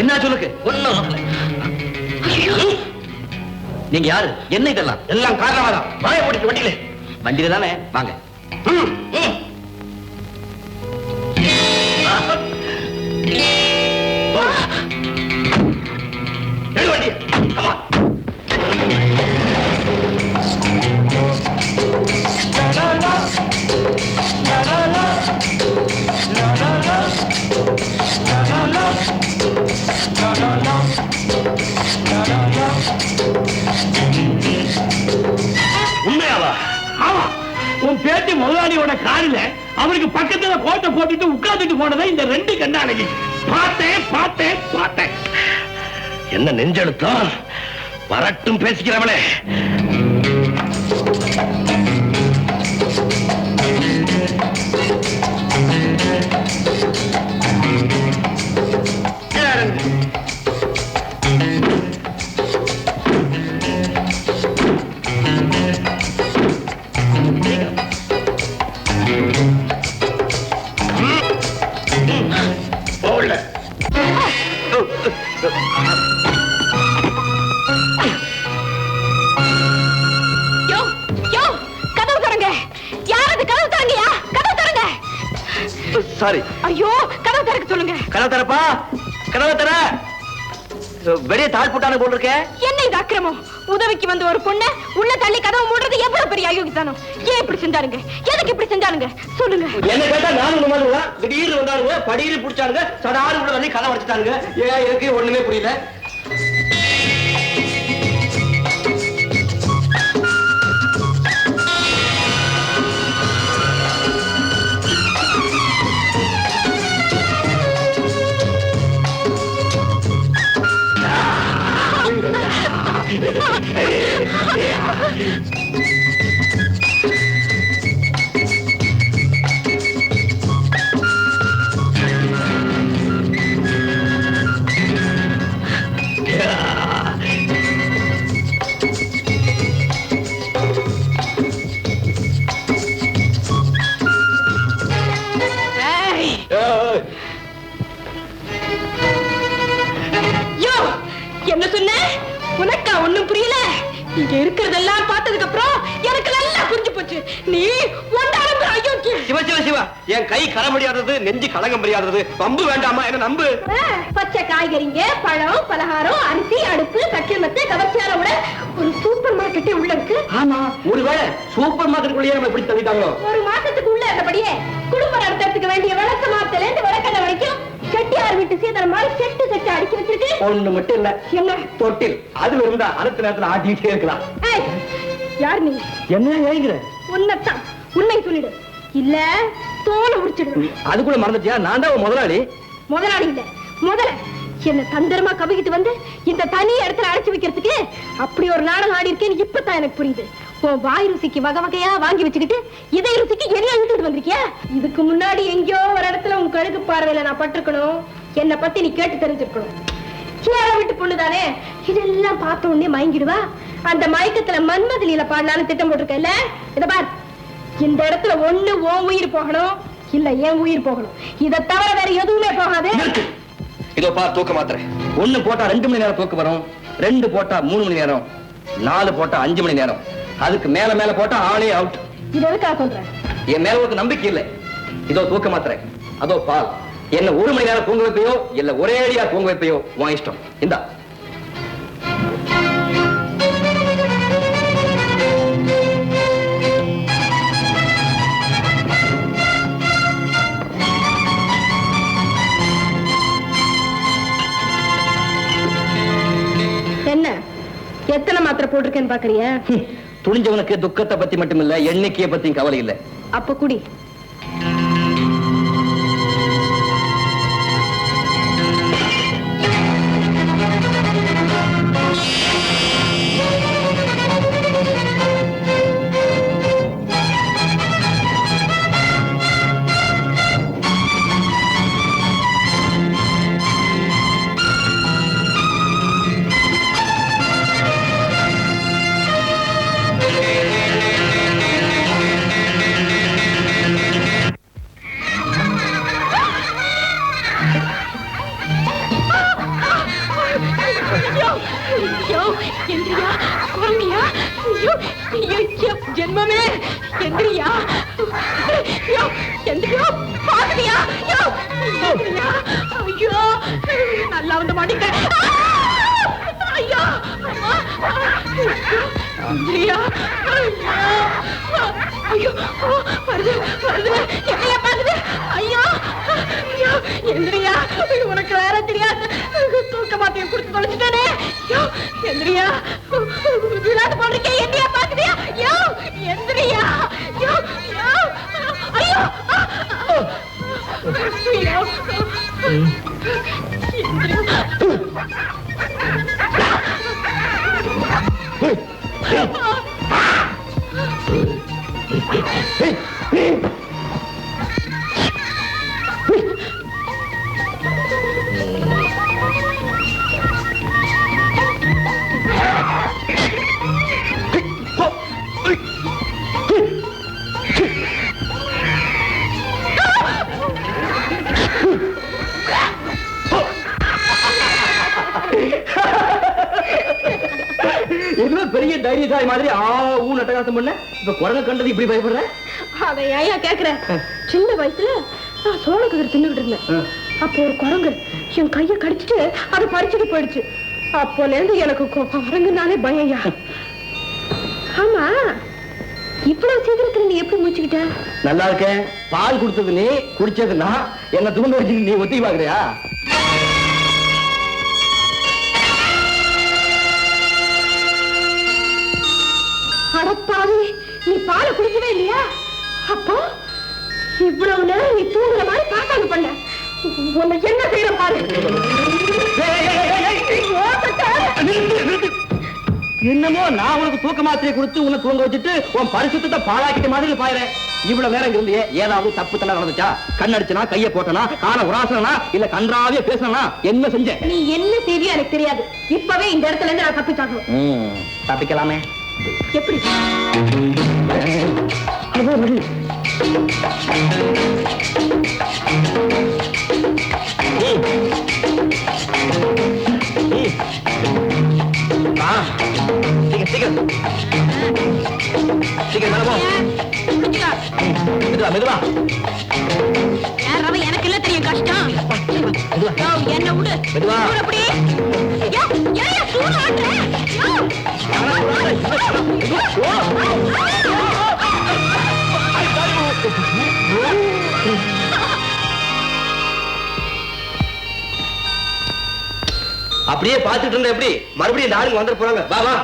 என்ன சொல்லுக்கு? ஒண்ணும் நீங்க யாரு? என்ன இதெல்லாம்? எல்லாம் காரணமாதான். வாய போட்டு வண்டியில. வண்டியில தானே? வாங்க. வண்டி. உண்மையாவா? ஆமா. உன் பேட்டி முதலாளியோட காரில அவருக்கு பக்கத்துல கோட்டை போட்டுட்டு உட்கார்ந்துட்டு போனதை இந்த ரெண்டு கண்ணாடி பார்த்தேன். என்ன நெஞ்செழுத்தம்? வரட்டும் பேசிக்கிறவளே. சாரி. ஐயோ, கதவு திறக்க சொல்லுங்க. கதவு திறப்பா. கதவு திற. வெளிய தாள் போட்டானே போல இருக்க. என்ன இது அக்கிரமம்? உதவிக்கு வந்து ஒரு பொண்ணு உள்ள தள்ளி கதவு மூடுறது எவ்வளவு பெரிய அயோக்கியத்தனம். ஏன் இப்படி செஞ்சாருங்க? எதுக்கு இப்படி செஞ்சாருங்க? சொல்லுங்க. என்ன கேட்டா நானும் இந்த மாதிரி தான். திடீர்னு வந்தாருங்க, படியில புடிச்சாருங்க, சடாரு உள்ள வந்து கதவு அடைச்சிட்டாருங்க. ஏன் எனக்கு ஒண்ணுமே புரியல. என்ன சொன்ன? உனக்கா ஒண்ணும் புரியல? இங்க இருக்கிறதெல்லாம் பார்த்ததுக்கு அப்புறம் எனக்கு நல்லா புரிஞ்சு போச்சு. நீ ஒன்றாலும் அயோக்கியம். சிவா சிவா சிவா, என் கை கர முடியாதது, நெஞ்சு கலங்க முடியாதது. பம்பு வேண்டாமா? என்ன நம்பு. பச்சை காய்கறிங்க, பழம், பலகாரம், அரிசி, அடுப்பு, கட்டிமத்து, கவர்ச்சியார விட ஒரு சூப்பர் மார்க்கெட்டே உள்ள இருக்கு. ஆமா, ஒருவேளை சூப்பர் மார்க்கெட்டுக்குள்ளேயே நம்ம எப்படி தள்ளிட்டாங்களோ? ஒரு மாசத்துக்குள்ள இருந்தபடியே குடும்ப நடத்துறதுக்கு வேண்டிய விளக்க மாத்தல இருந்து விளக்கண்ண வரைக்கும் செட்டியார் வீட்டு சீதனம் மாதிரி செட்டு செட்டு அடிக்க வச்சிருக்கு. ஒண்ணு மட்டும் இல்ல. என்ன? தொட்டில். அது இருந்தா அடுத்த நேரத்துல ஆட்டிட்டே இருக்கலாம். யார் நீ? என்ன ஏங்குற? உன்னதான். உண்மை சொல்லிடு, இல்ல தோலை உரிச்சிடு. அது கூட மறந்துட்டியா? நான் தான் முதலாளி. முதலாளி இல்ல, முதல்ல என்ன தந்திரமா கவிக்கிட்டு வந்து இந்த தனி இடத்துல அடைச்சு வைக்கிறதுக்கு அப்படி ஒரு நாடகம் ஆடி இருக்கேன்னு இப்பதான் எனக்கு புரியுது. உன் வாய் ருசிக்கு வகை வகையா வாங்கி வச்சுக்கிட்டு இதை ருசிக்கு என்ன இழுத்துட்டு வந்திருக்கியா? இதுக்கு முன்னாடி எங்கேயோ ஒரு இடத்துல உன் கழுகு பார்வையில நான் பட்டிருக்கணும். என்னை பத்தி நீ கேட்டு தெரிஞ்சிருக்கணும். சேர விட்டு பொண்ணுதானே, இதெல்லாம் பார்த்த உடனே மயங்கிடுவா. அந்த மயக்கத்துல மன்மதிலியில பாடலான்னு திட்டம் போட்டிருக்கல. இத பார், இந்த இடத்துல ஒண்ணு உன் உயிர் போகணும், இல்ல என் உயிர் போகணும். இதை தவிர வேற எதுவுமே போகாது. இதோ பார், தூக்க மாத்திரை. ஒண்ணு போட்டா 2 மணி நேரம் தூக்க வரும், 2 போட்டா 3 மணி நேரம், 4 போட்டா 5 மணி நேரம். அதுக்கு மேல மேல போட்டா ஆளே அவுட். இது எதுக்காக சொல்றேன்? என் மேல ஒரு நம்பிக்கை இல்லை. இதோ தூக்க மாத்திரை, அதோ பால். என்ன 1 மணி நேரம் தூங்க வைப்பையோ இல்ல ஒரே அடியா தூங்க வைப்பையோ உன் இஷ்டம். இந்தா. என்ன எத்தனை மாத்திரை போட்டிருக்கேன்னு பாக்குறியா? துணிஞ்சவனுக்கு துக்கத்தை பத்தி மட்டும் இல்ல, எண்ணிக்கையை பத்தியும் கவலை இல்ல. அப்ப குடி. ஜென்மமே எந்திரியா எந்திரியா பாக்குறியா எந்திரியா ஐயோ நல்லா வந்து மாட்டிக்கிட்டேன் ஐயா எந்திரியா ஐயோ வருது வருது என்னையா பாக்குது ஐயோ ஐயோ எந்திரியா உனக்கு வேற தெரியாது தூக்க மாத்தையும் குடுத்து தொலைச்சிட்டானே ஐயோ எந்திரியா விளையாட்டு போடுறீங்க என்னையா பாக்குறியா ஐயோ எந்திரியா ஐயோ ஐயோ ஐயோ பெரிய தைரியசாலி மாதிரி ஊன் அட்டகாசம் பண்ண இப்ப குரங்க கண்டது இப்படி பயப்படுற அதை ஏயா கேக்குற சின்ன வயசுல நான் சோள கதிர் தின்னுகிட்டு இருந்தேன் அப்போ ஒரு குரங்கு என் கைய கடிச்சிட்டு அதை பறிச்சுட்டு போயிடுச்சு அப்போல இருந்து எனக்கு குரங்குனாலே பயம்யா ஆமா இவ்வளவு சீக்கிரத்துல நீ எப்படி முடிச்சுக்கிட்ட நல்லா இருக்கேன் பால் குடுத்தது நீ குடிச்சதுன்னா என்ன தூங்க வச்சு நீ ஒத்தி பாக்குறியா அடப்பாவி நீ பாலை குடிக்கவே இல்லையா அப்போ இவ்வளவு நேரம் நீ தூங்குற மாதிரி பாக்காங்க பண்ண உன்னை என்ன செய்யற பாரு என்னமோ நான் உனக்கு தூக்க மாத்திரையை கொடுத்து உன்னை தூங்க வச்சுட்டு உன் பரிசுத்தத்தை பாழாக்கிட்ட மாதிரி பாயிறேன் இவ்வளவு நேரம் இருந்தே ஏதாவது தப்பு தண்டை நடந்துச்சா கண்ணடிச்சனா கைய போட்டனா கால உராசனா இல்ல கன்றாவே பேசனா என்ன செஞ்ச நீ என்ன செய்வியோ எனக்கு தெரியாது இப்பவே இந்த இடத்துல இருந்து நான் தப்பிச்சாகணும் தப்பிக்கலாமே எப்படி எனக்கு இல்ல தெரியும் கஷ்டம் என்ன விடு அப்படி அப்படியே பாத்துட்டு இருந்தா எப்படி மறுபடியும் நாளுங்க வந்துட போறாங்க வா வா